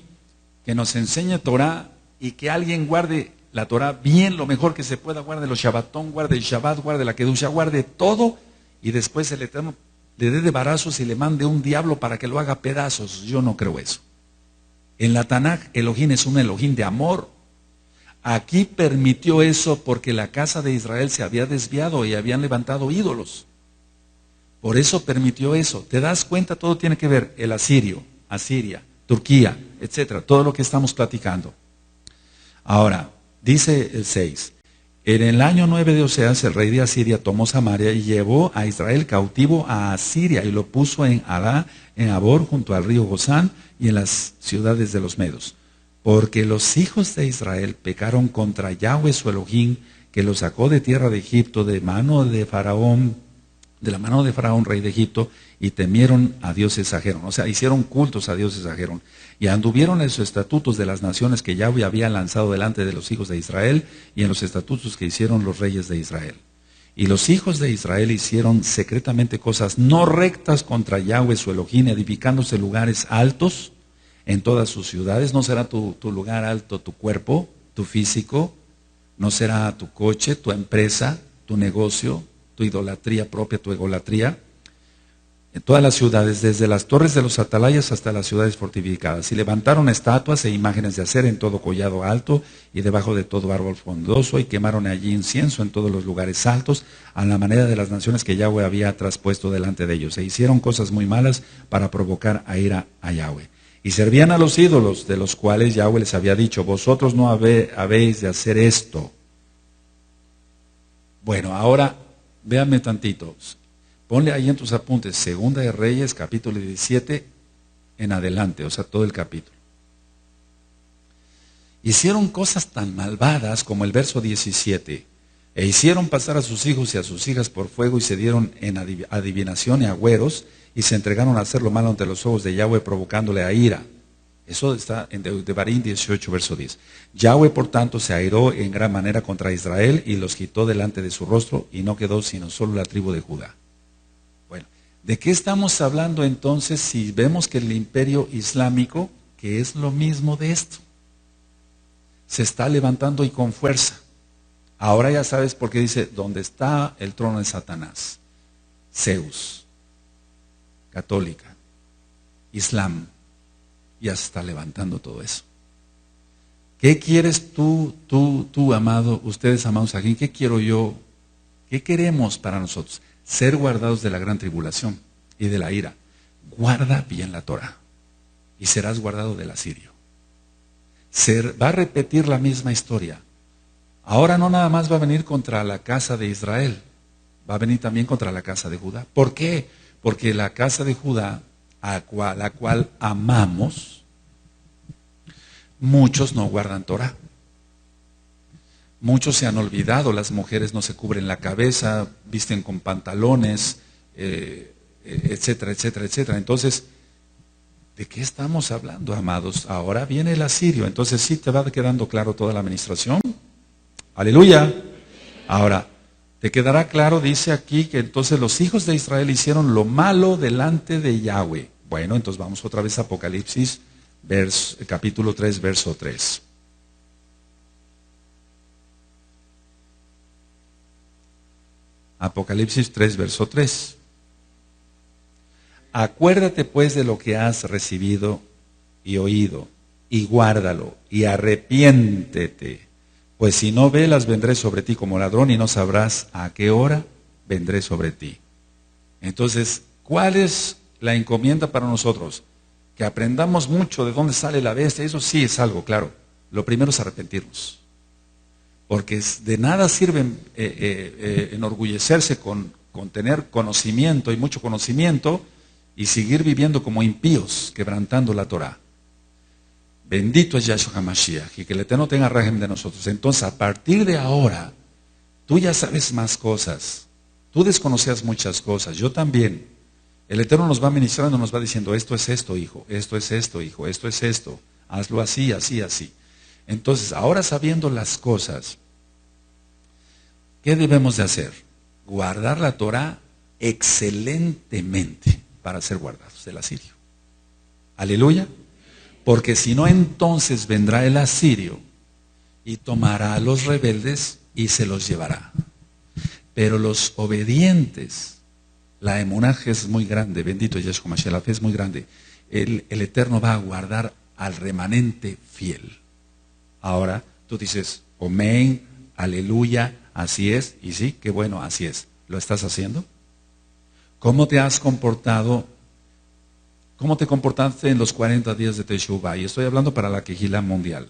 que nos enseñe Torah y que alguien guarde la Torah bien, lo mejor que se pueda, guarde los Shabbatón, guarde el Shabbat, guarde la Kedusha, guarde todo, y después el Eterno le dé de barazos y le mande un diablo para que lo haga pedazos. Yo no creo eso. En la Tanakh, Elohim es un Elohim de amor. Aquí permitió eso porque la casa de Israel se había desviado y habían levantado ídolos. Por eso permitió eso. ¿Te das cuenta? Todo tiene que ver. El asirio, Asiria, Turquía, etcétera. Todo lo que estamos platicando. Ahora, dice el 6. En el año 9 de Oseas, el rey de Asiria tomó Samaria y llevó a Israel cautivo a Asiria y lo puso en Adá, en Abor, junto al río Gozán y en las ciudades de los Medos. Porque los hijos de Israel pecaron contra Yahweh su Elohim, que los sacó de tierra de Egipto, de la mano de Faraón, rey de Egipto, y temieron a dioses ajenos. O sea, hicieron cultos a dioses ajenos. Y anduvieron en los estatutos de las naciones que Yahweh había lanzado delante de los hijos de Israel, y en los estatutos que hicieron los reyes de Israel. Y los hijos de Israel hicieron secretamente cosas no rectas contra Yahweh su Elohim, edificándose lugares altos en todas sus ciudades. No será tu lugar alto tu cuerpo, tu físico, no será tu coche, tu empresa, tu negocio, tu idolatría propia, tu egolatría. En todas las ciudades, desde las torres de los atalayas hasta las ciudades fortificadas. Y levantaron estatuas e imágenes de acera en todo collado alto y debajo de todo árbol frondoso, y quemaron allí incienso en todos los lugares altos, a la manera de las naciones que Yahweh había traspuesto delante de ellos. E hicieron cosas muy malas para provocar a ira a Yahweh. Y servían a los ídolos, de los cuales Yahweh les había dicho: vosotros no habéis de hacer esto. Bueno, ahora véanme tantito. Ponle ahí en tus apuntes, Segunda de Reyes, capítulo 17, en adelante, o sea, todo el capítulo. Hicieron cosas tan malvadas como el verso 17. E hicieron pasar a sus hijos y a sus hijas por fuego, y se dieron en adivinación y agüeros, y se entregaron a hacer lo malo ante los ojos de Yahweh, provocándole a ira. Eso está en Devarim 18, verso 10. Yahweh, por tanto, se airó en gran manera contra Israel, y los quitó delante de su rostro, y no quedó sino solo la tribu de Judá. Bueno, ¿de qué estamos hablando entonces si vemos que el imperio islámico, que es lo mismo de esto, se está levantando y con fuerza? Ahora ya sabes por qué dice: donde está el trono de Satanás, Zeus, católica. Islam. Ya se está levantando todo eso. ¿Qué quieres tú, amado, ustedes amados aquí? ¿Qué quiero yo? ¿Qué queremos para nosotros? Ser guardados de la gran tribulación y de la ira. Guarda bien la Torah y serás guardado del asirio. Va a repetir la misma historia. Ahora no nada más va a venir contra la casa de Israel, va a venir también contra la casa de Judá. ¿Por qué? Porque la casa de Judá, a la cual amamos, muchos no guardan Torah. Muchos se han olvidado, las mujeres no se cubren la cabeza, visten con pantalones, etcétera, etcétera, etcétera. Entonces, ¿de qué estamos hablando, amados? Ahora viene el asirio, entonces sí te va quedando claro toda la administración. Aleluya. Ahora, te quedará claro, dice aquí, que entonces los hijos de Israel hicieron lo malo delante de Yahweh. Bueno, entonces vamos otra vez a Apocalipsis, capítulo 3, verso 3. Apocalipsis 3, verso 3. Acuérdate pues de lo que has recibido y oído, y guárdalo, y arrepiéntete. Pues si no velas, vendré sobre ti como ladrón y no sabrás a qué hora vendré sobre ti. Entonces, ¿cuál es la encomienda para nosotros? Que aprendamos mucho de dónde sale la bestia. Eso sí es algo, claro. Lo primero es arrepentirnos. Porque de nada sirve enorgullecerse con tener conocimiento y mucho conocimiento y seguir viviendo como impíos, quebrantando la Torah. Bendito es Yahshua HaMashiach, y que el Eterno tenga régimen de nosotros. Entonces, a partir de ahora, tú ya sabes más cosas. Tú desconocías muchas cosas, yo también. El Eterno nos va ministrando, nos va diciendo, esto es esto, hijo, esto es esto, hijo, esto es esto. Hazlo así, así, así. Entonces, ahora sabiendo las cosas, ¿qué debemos de hacer? Guardar la Torah excelentemente para ser guardados del asirio. Aleluya. Porque si no, entonces vendrá el asirio y tomará a los rebeldes y se los llevará. Pero los obedientes, la emuná es muy grande, bendito Yeshua Mashiach, la fe es muy grande. El Eterno va a guardar al remanente fiel. Ahora tú dices, amén, aleluya, así es, y sí, qué bueno, así es. ¿Lo estás haciendo? ¿Cómo te has comportado? ¿Cómo te comportaste en los 40 días de Teshuvah? Y estoy hablando para la Kehilá mundial.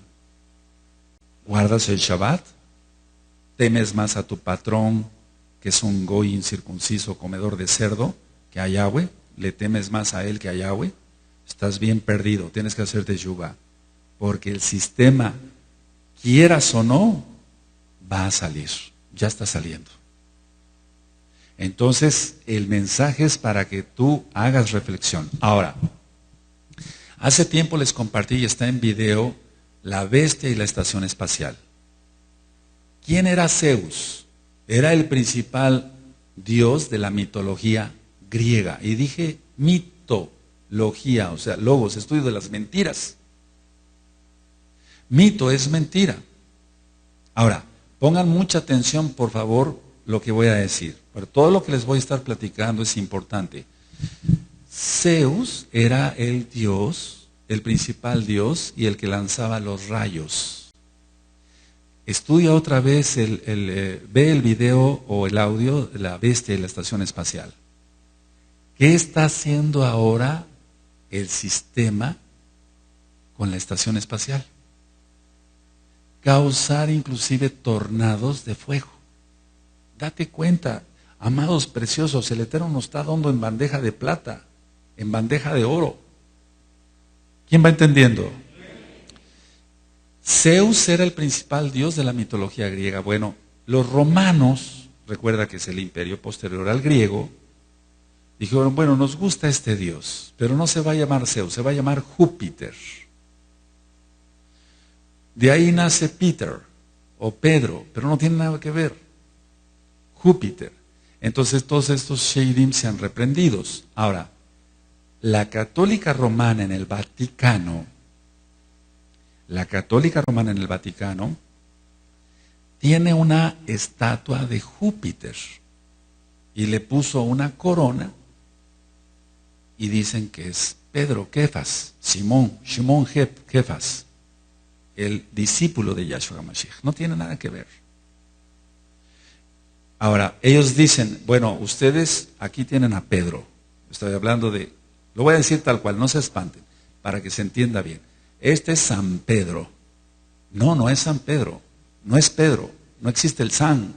¿Guardas el Shabbat? ¿Temes más a tu patrón, que es un goy incircunciso, comedor de cerdo, que a Yahweh? ¿Le temes más a él que a Yahweh? Estás bien perdido, tienes que hacer Teshuvah. Porque el sistema, quieras o no, va a salir. Ya está saliendo. Entonces, el mensaje es para que tú hagas reflexión. Ahora, hace tiempo les compartí y está en video la bestia y la estación espacial. ¿Quién era Zeus? Era el principal dios de la mitología griega. Y dije mitología, o sea, logos, estudio de las mentiras. Mito es mentira. Ahora, pongan mucha atención, por favor, lo que voy a decir. Pero todo lo que les voy a estar platicando es importante. Zeus era el dios, el principal dios y el que lanzaba los rayos. Estudia otra vez, ve el video o el audio de la bestia y la estación espacial. ¿Qué está haciendo ahora el sistema con la estación espacial? Causar inclusive tornados de fuego. Date cuenta, amados preciosos, el Eterno nos está dando en bandeja de plata, en bandeja de oro. ¿Quién va entendiendo? Zeus era el principal dios de la mitología griega. Bueno, los romanos, recuerda que es el imperio posterior al griego, dijeron, bueno, nos gusta este dios, pero no se va a llamar Zeus, se va a llamar Júpiter. De ahí nace Peter o Pedro, pero no tiene nada que ver. Júpiter. Entonces todos estos Sheidim se han reprendidos. Ahora, la católica romana en el Vaticano, tiene una estatua de Júpiter y le puso una corona y dicen que es Pedro, Kefas, Shimon Kefas, el discípulo de Yahshua HaMashiach. No tiene nada que ver. Ahora, ellos dicen, bueno, ustedes aquí tienen a Pedro. Estoy hablando de, lo voy a decir tal cual, no se espanten, para que se entienda bien. Este es San Pedro. No, no es San Pedro. No es Pedro. No existe el San.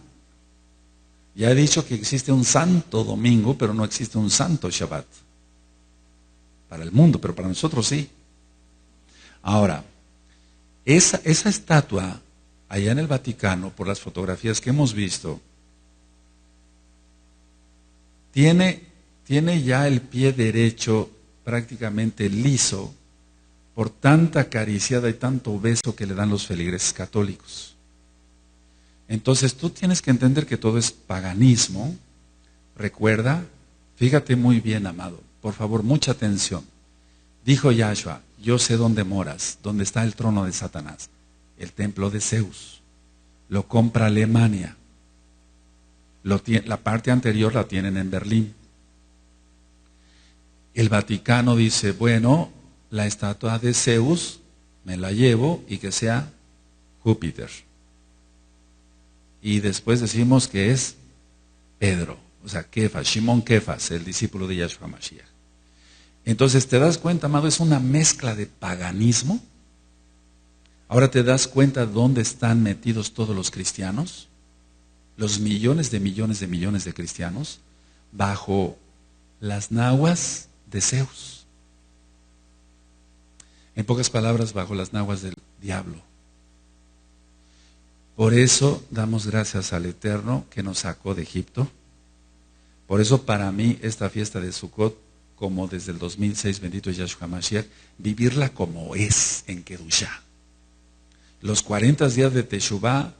Ya he dicho que existe un santo domingo, pero no existe un santo Shabbat. Para el mundo, pero para nosotros sí. Ahora, esa estatua, allá en el Vaticano, por las fotografías que hemos visto, tiene ya el pie derecho prácticamente liso por tanta acariciada y tanto beso que le dan los feligreses católicos. Entonces tú tienes que entender que todo es paganismo. Recuerda, fíjate muy bien, amado, por favor, mucha atención. Dijo Yahshua, yo sé dónde moras, dónde está el trono de Satanás, el templo de Zeus. Lo compra Alemania. La parte anterior la tienen en Berlín. El Vaticano dice, bueno, la estatua de Zeus me la llevo y que sea Júpiter. Y después decimos que es Pedro, o sea, Kefas, Shimon Kefas, el discípulo de Yahshua Mashiach. Entonces, ¿te das cuenta, amado? Es una mezcla de paganismo. Ahora te das cuenta dónde están metidos todos los cristianos, los millones de cristianos, bajo las naguas de Zeus. En pocas palabras, bajo las naguas del diablo. Por eso damos gracias al Eterno que nos sacó de Egipto. Por eso para mí esta fiesta de Sukkot, como desde el 2006, bendito Yahshua Mashiach, vivirla como es en Kedushá. Los 40 días de Teshuvá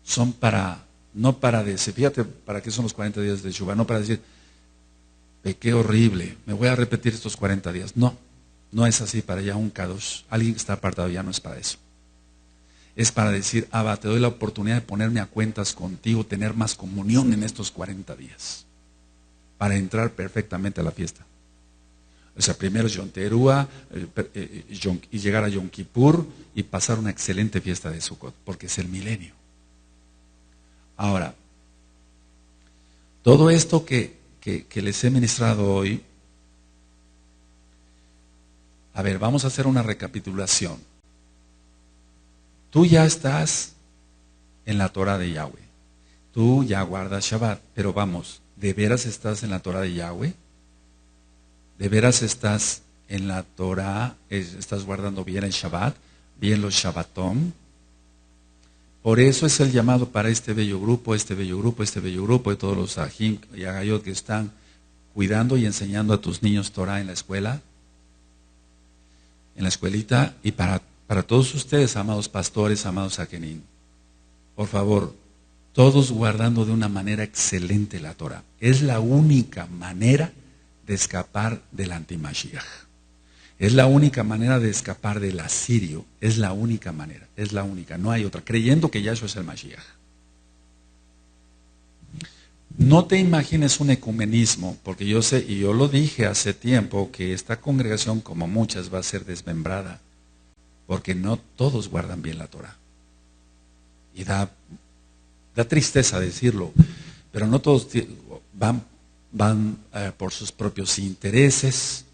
son no para decir, fíjate para qué son los 40 días de Teshuvá, no para decir, pequé horrible, me voy a repetir estos 40 días. No, no es así para ya un Kadosh. Alguien que está apartado ya no es para eso. Es para decir, Abba, te doy la oportunidad de ponerme a cuentas contigo, tener más comunión en estos 40 días, para entrar perfectamente a la fiesta. O sea, primero Yom Teruah y llegar a Yom Kippur y pasar una excelente fiesta de Sukkot, porque es el milenio. Ahora, todo esto que les he ministrado hoy, a ver, vamos a hacer una recapitulación. Tú ya estás en la Torah de Yahweh. Tú ya guardas Shabbat, pero vamos, ¿de veras estás en la Torah de Yahweh? ¿De veras estás en la Torah, estás guardando bien el Shabbat, bien los Shabbatom? Por eso es el llamado para este bello grupo de todos los Ajim y Agayot que están cuidando y enseñando a tus niños Torah en la escuela, en la escuelita, y para todos ustedes, amados pastores, amados Akenim. Por favor, todos guardando de una manera excelente la Torah. Es la única manera de escapar del antimashiach. Es la única manera de escapar del asirio. Es la única manera. Es la única. No hay otra. Creyendo que Yahshua es el Mashiach. No te imagines un ecumenismo, porque yo sé, y yo lo dije hace tiempo, que esta congregación, como muchas, va a ser desmembrada. Porque no todos guardan bien la Torah. Y da tristeza decirlo, pero no todos van por sus propios intereses,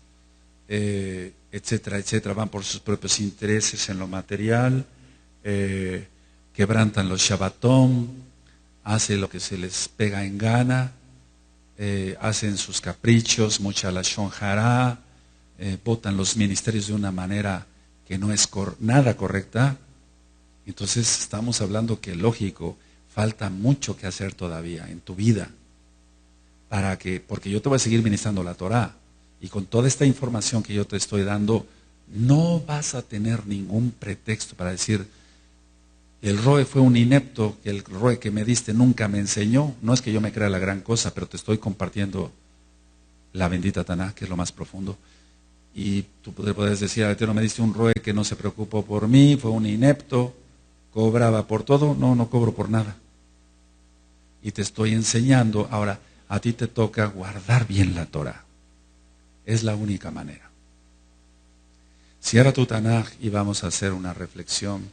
etcétera, etcétera, van por sus propios intereses en lo material, quebrantan los Shabbatom, hacen lo que se les pega en gana, hacen sus caprichos, mucha lashon hará, votan los ministerios de una manera que no es nada correcta. Entonces estamos hablando que, lógico, falta mucho que hacer todavía en tu vida, porque yo te voy a seguir ministrando la Torah, y con toda esta información que yo te estoy dando, no vas a tener ningún pretexto para decir, el Roe fue un inepto, que el Roe que me diste nunca me enseñó. No es que yo me crea la gran cosa, pero te estoy compartiendo la bendita Taná, que es lo más profundo. Y tú podrías decir, al Eterno me diste un Roe que no se preocupó por mí, fue un inepto, cobraba por todo. No cobro por nada. Y te estoy enseñando. Ahora, a ti te toca guardar bien la Torah. Es la única manera. Cierra tu Tanaj y vamos a hacer una reflexión.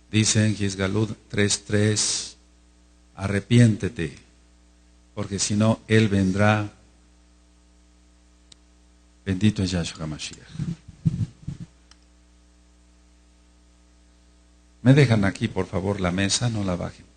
Dice en Gizgalud 3:3, arrepiéntete, porque si no, Él vendrá. Bendito es Yahshua Mashiach. Me dejan aquí, por favor, la mesa, no la bajen.